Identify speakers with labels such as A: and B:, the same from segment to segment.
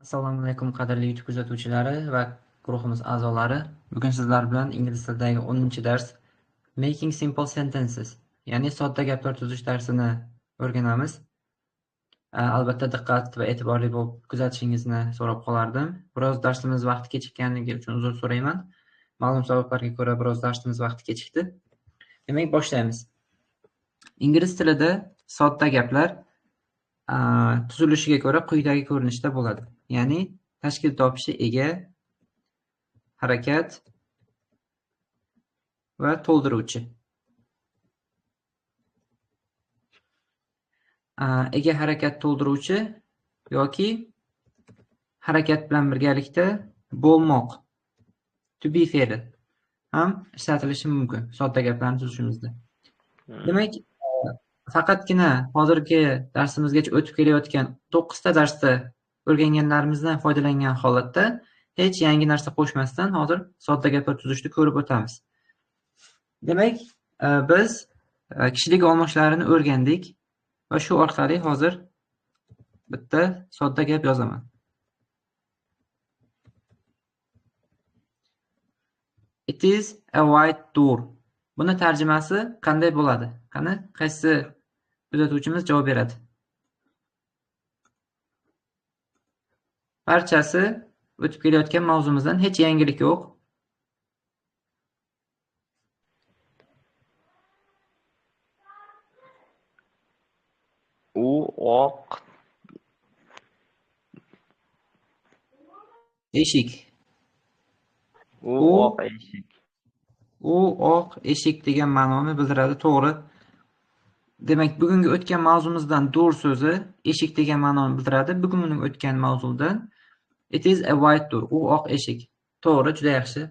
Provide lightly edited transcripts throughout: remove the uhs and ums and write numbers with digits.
A: Assalomu alaykum qadrli YouTube kuzatuvchilari va guruhimiz a'zolari. Bugun sizlar bilan ingliz tilidagi 10-dars Making Simple Sentences, ya'ni sodda gaplar tuzish darsini o'rganamiz. Albatta diqqat va e'tiborli bo'lib kuzatishingizni so'rab qolardim. Biroz darsimiz vaqti kechikkanligi uchun uzr so'rayman. Ma'lum sabablarga ko'ra biroz darsimiz vaqti kechikdi. Demak, boshlaymiz. Ingliz tilida sodda gaplar tuzilishiga ko'ra quyidagi ko'rinishda bo'ladi. Ya'ni tashkil topishi ega, harakat va to'ldiruvchi. Ega, harakat, to'ldiruvchi yoki harakat bilan birgalikda bo'lmoq, to be fe'li ham ishlatilishi mumkin sodda gaplarni tuzishimizda. Demak, faqatgina hozirgi darsimizgacha o'tib kelayotgan 9 ta darsda o'rganganlarimizdan foydalangan holatda hech yangi narsa qo'shmasdan hozir sodda gaplar tuzishni ko'rib o'tamiz. Demak, biz kishilik olmoshlarini o'rgandik va shu orqali hozir bitta sodda gap yozaman. It is a white door. Buni tarjimasi qanday bo'ladi? Qani, qaysi kuzatuvchimiz javob beradi? Barchasi o'tib kelayotgan mavzumizdan hech yangilik yo'q.
B: U oq
A: Eshik.
B: u oq eshik.
A: U oq eshik degan ma'noni bildiradi, to'g'ri. Demak, bugungi o'tgan mavzumizdan door so'zi eshik degan ma'noni bildiradi. Bugun o'tgan mavzudan it is a white door. U oq eshik. To'g'ri, juda yaxshi.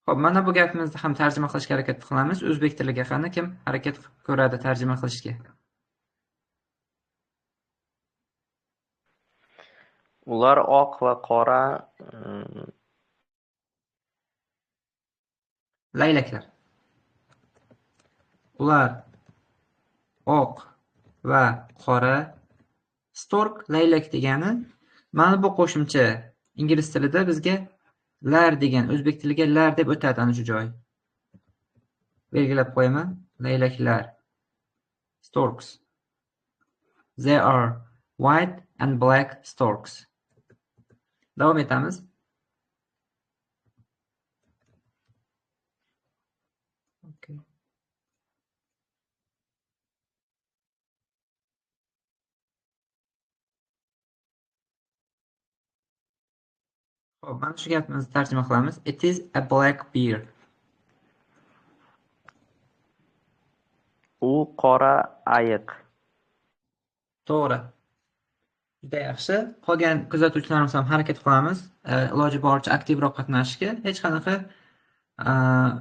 A: Xo'p, mana bu gapimizni ham tarjima qilishga harakat qilamiz. O'zbek tiliga qani kim harakat ko'radi tarjima qilishga?
B: Ular oq va qora
A: Laylaklar. Ular oq va qora. Stork laylak degani. Mana bu qo'shimcha ingliz tilida bizga lar degan, o'zbek tiliga lar deb o'tadi ana shu joy. Belgilab qo'yaman. Laylaklar. Storks. There are white and black storks. Davom etamiz. Okay. Xo'p, mana shu gapimizni tarjima qilamiz. It is a black bear.
B: u qora ayiq.
A: To'g'ri. Juda yaxshi. Qolgan kuzatuvchilarimiz ham harakat qilamiz. Iloji boricha aktivroq qatnashishga. Hech qanaqa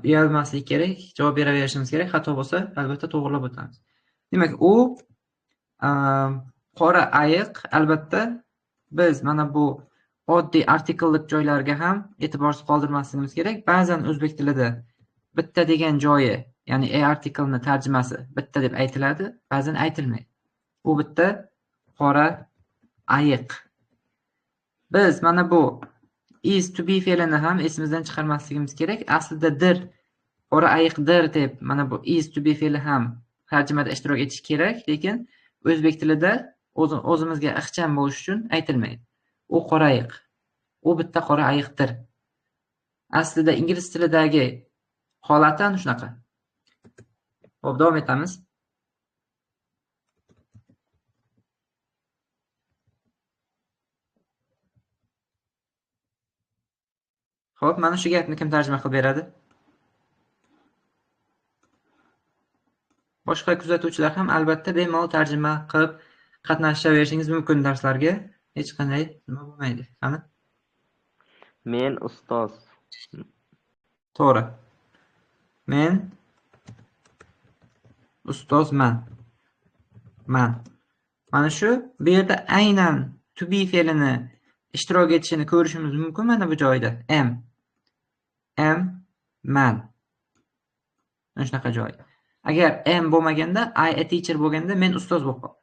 A: uyalmaslik kerak, javob beraverishimiz kerak. Xato bo'lsa, albatta to'g'rilab o'tamiz. Demak, u qora ayiq, albatta biz mana bu oddiy artikellik joylarga ham e'tiborsiz qoldirmasligimiz kerak. Ba'zan o'zbek tilida bitta degan joyi, ya'ni artikelni tarjimasi bitta deb aytiladi, ba'zan aytilmaydi. U bitta qora ayiq. Biz mana bu is to be fe'lini ham esimizdan chiqarmasligimiz kerak. Aslida dir, qora ayiqdir deb mana bu is to be fe'li ham tarjimada ishtirok etishi kerak, lekin o'zbek tilida o'zimizga ixcham bo'lish uchun aytilmaydi. U qora ayiq. U bitta qora ayiqdir. Aslida ingliz tilidagi holati ana shunaqa. Xo'p, davom etamiz. Xo'p, mana shu gapni kim tarjima qilib beradi? Boshqa kuzatuvchilar ham albatta bemalol tarjima qilib qatnashaverishingiz mumkin darslarga. Hech qanday nima bo'lmaydi. Qani?
B: Men ustoz.
A: To'g'ri. Men ustozman. Mana shu bu yerda aynan to be fe'lini ishtirok etishini ko'rishimiz mumkin mana bu joyda. Am man. Mana shunaqa joy. Agar am bo'lmaganda, I a teacher bo'lganda men ustoz bo'lib qol.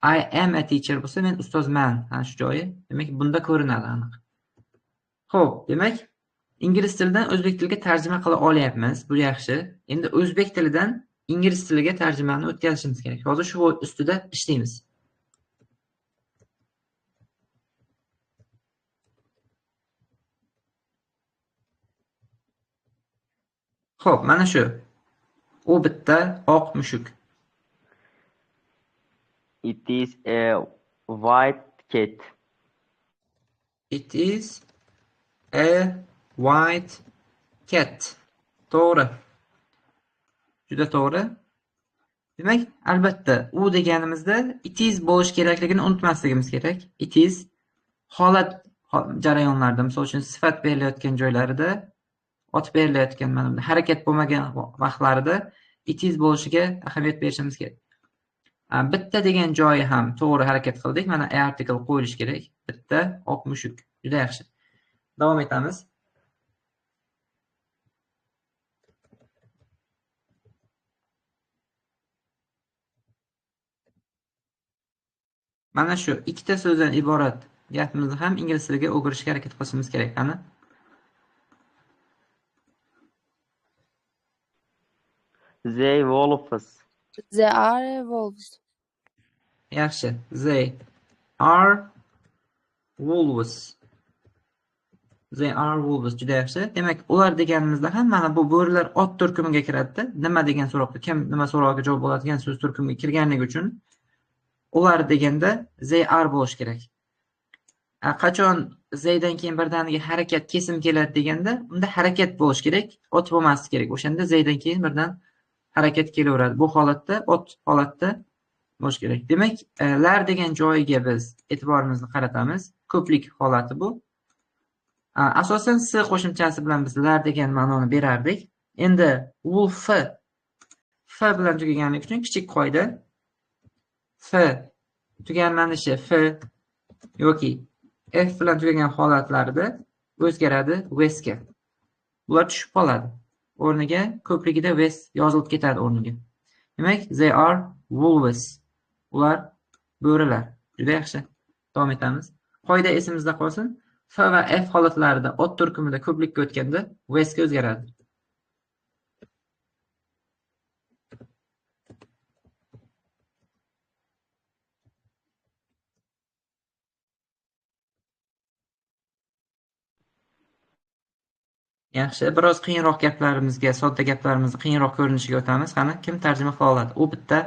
A: I am a teacher bo'lsa men ustozman. Ana shu joyi. Demak, bunda ko'rinadi aniq. Xo'p, demak, ingliz tilidan o'zbek tiliga tarjima qila olyapmiz. Bu yaxshi. Endi o'zbek tilidan ingliz tiliga tarjimani o'tkazishimiz kerak. Hozir shu ustida ishlaymiz. Xo'p, mana shu. U bitta oq mushuk.
B: It is a white cat.
A: It is a white cat. To'g'ri. Juda to'g'ri. Demak, albatta, u deganimizda it is bo'lish kerakligini unutmasligimiz kerak. It is holat jarayonlarida, misol uchun sifat berilayotgan joylarida, ot berilayotgan mana harakat bo'lmagan vaqtlarida it is bo'lishiga ahamiyat berishimiz kerak. Bitta degan joyi ham to'g'ri harakat qildik. Mana a article qo'yilishi kerak. Bitta oq mushuk. Juda yaxshi. Davom etamiz. Mana shu ikkita so'zdan iborat gapimizni ham ingliz tiliga o'girishga harakat qilishimiz kerak. Qani?
B: They wolves.
C: They are wolves.
A: Yaxshi. They are wolves. They are wolves. Juda yaxshi. Demak, ular deganimizda ham mana bu bo'rilar ot turkumiga kiradi. Nima degan so'roqda kim nima so'roqqa javob oladigan so'z turkumiga kirganligi uchun ular deganda they are bo'lish kerak. Qachon zaydan keyin birdaniga harakat kesim keladi deganda, unda harakat bo'lish kerak, ot bo'lmasligi kerak. O'shanda zaydan keyin birdan harakat kelaveradi. Bu holatda ot holatda bo'lish kerak. Demak, lar degan joyiga biz e'tiborimizni qaratamiz. Ko'plik holati bu. Asosan s qo'shimchasi bilan biz lar degan ma'noni berardik. Endi wolf f bilan tugaganligi uchun kichik qoida f tuganlanishi f yoki f bilan tugagan holatlarida o'zgaradi wes'ga. Bular tushib qoladi. O'rniga ko'pligida wes yozilib ketadi o'rniga. Demak, they are wolves. Ular bo'rilar. Juda yaxshi. Davom etamiz. Qoida esimizda qolsin. F va F holatlarida ot turkumida ko'plikka o'tganda wes'ga o'zgaradi. Yaxshi, biroz qiyinroq gaplarimizga, sodda gaplarimizni qiyinroq ko'rinishiga o'tamiz. Qani, kim tarjima qila oladi? U bitta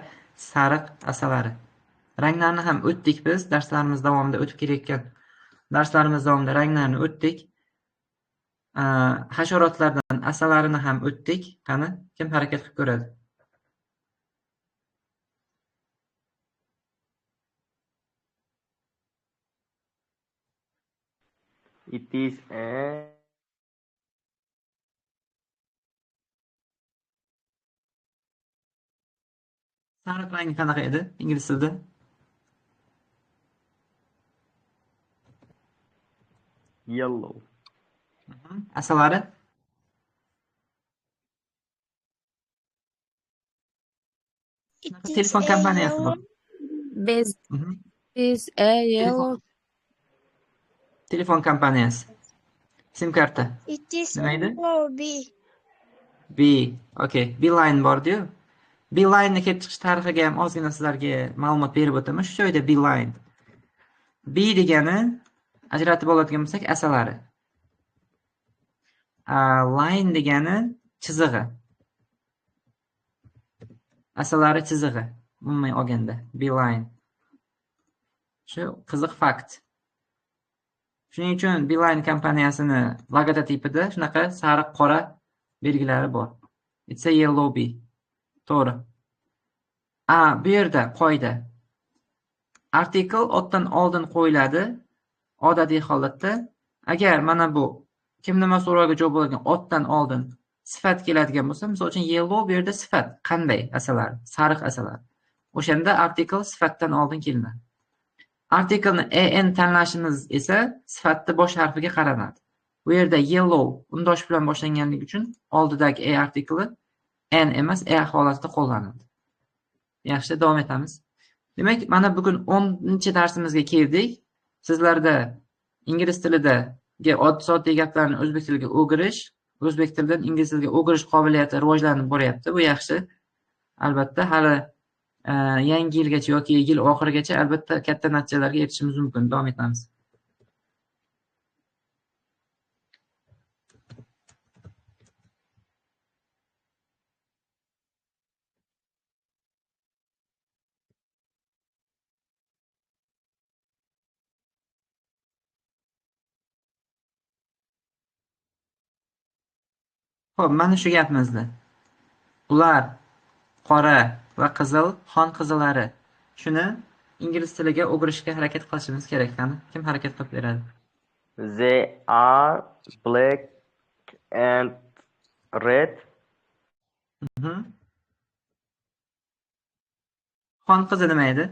A: sariq asalari. Ranglarni ham o'tdik biz, darslarimiz davomida o'tib kelayotgan darslarimiz davomida ranglarni o'tdik. Hasharotlardan asalarini ham o'tdik. Qani, kim harakat qilib ko'radi?
B: It is a
A: Sariq rangi qanaqa edi ingliz tilida?
B: yellow.
A: Asalari? Telefon kompaniyasi bu.
C: Biz is a yellow.
A: Telefon kompaniyasi. Sim karta.
D: It is
A: Nima edi?
D: B.
A: B. Okay. Beeline bor-ku. Beeline'ni kelib chiqish tarixiga ham ozgina sizlarga ma'lumot berib o'taman. Shu joyda Beeline. B degani ajratib oladigan bo'lsak asalari. Line degani chizig'i. Asalari chizig'i. Umuman olganda Beeline. Shu qiziq fakt. Shuning uchun Beeline kompaniyasini logotipida shunaqa sariq qora belgilari bor. It's a yellow bee. To'g'ri. Bu yerda qoida. Artikel otdan oldin qo'yiladi. Odatiy holatda agar mana bu kim nima so'roviga javob oladigan otdan oldin sifat keladigan bo'lsa, misol uchun yellow bu yerda sifat qanday asalar, sariq asalar. O'shanda artikel sifatdan oldin kelinadi. Artikelni en tanlashimiz esa sifatni bosh harfiga qaranadi. Bu yerda yellow undosh bilan boshlanganligi uchun oldidagi a artikli an emas a holatida qo'llanildi. Yaxshi, davom etamiz. Demak, mana bugun 10-darsimizga keldik. Sizlarda ingliz tilidagi oddiy gaplarni o'zbek tiliga o'girish, o'zbek tilidan ingliz tiliga o'girish qobiliyati rivojlanib boryapti. Bu yaxshi. Albatta, hali yangi yilgacha yoki yil oxirigacha albatta katta natijalarga erishishimiz mumkin. Davom etamiz. Xo'p, mana shu gapimizda. Ular qora va qizil xon qizillari. Shuni ingliz tiliga o'girishga harakat qilishimiz kerak. Qani, kim harakat qilib beradi?
B: They are black and red.
A: Xon qizi nima edi?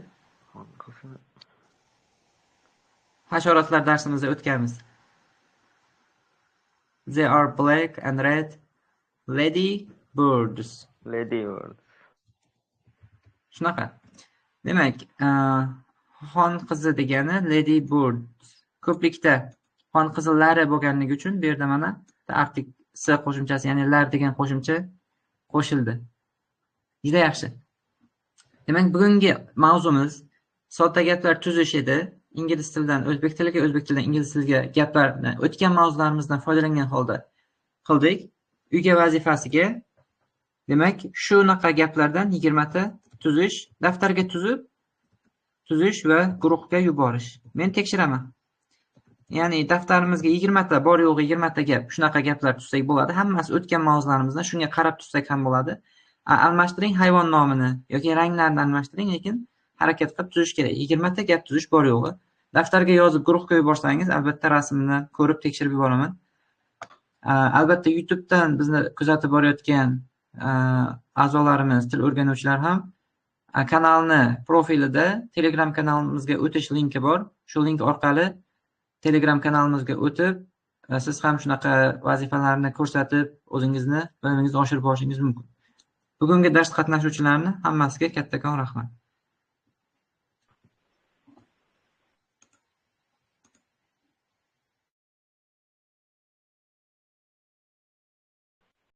A: Hasharotlar darsimizda o'tganmiz. They are black and red lady birds.
B: Lady birds.
A: Shunaqa. Demak, xon qizi degani lady bird. Ko'plikda xon qizillari bo'lganligi uchun bu yerda mana artik s qo'shimchasi, ya'ni lar degan qo'shimcha qo'shildi. Juda yaxshi. Demak, bugungi mavzumiz sodda gaplar tuzish edi. Ingliz tilidan o'zbek tiliga, o'zbek tilidan ingliz tiliga gaplarni o'tgan mavzularimizdan foydalangan holda qildik. Uyga vazifasiga demak, shunaqa gaplardan 20 ta tuzish, daftarga tuzish va guruhga yuborish. Men tekshiraman. Ya'ni daftarimizga 20 ta bor yo'g'i 20 ta gap, shunaqa gaplar tuzsak bo'ladi. Hammasi o'tgan mavzularimizdan shunga qarab tuzsak ham bo'ladi. Almashtiring hayvon nomini yoki ranglarni almashtiring, lekin harakat qilib tuzish kerak. 20 ta gap tuzish bor yo'g'i. Daftarga yozib guruhga yuborsangiz, albatta rasmni ko'rib tekshirib yuboraman. Albatta YouTubedan bizni kuzatib borayotgan a'zolarimiz, til o'rganuvchilar ham kanalni profilida Telegram kanalimizga o'tish linki bor. Shu link orqali Telegram kanalimizga o'tib, siz ham shunaqa vazifalarni ko'rsatib, o'zingizni bilimingizni oshirib borishingiz mumkin. Bugungi dars qatnashuvchilarini hammasiga kattakon rahmat.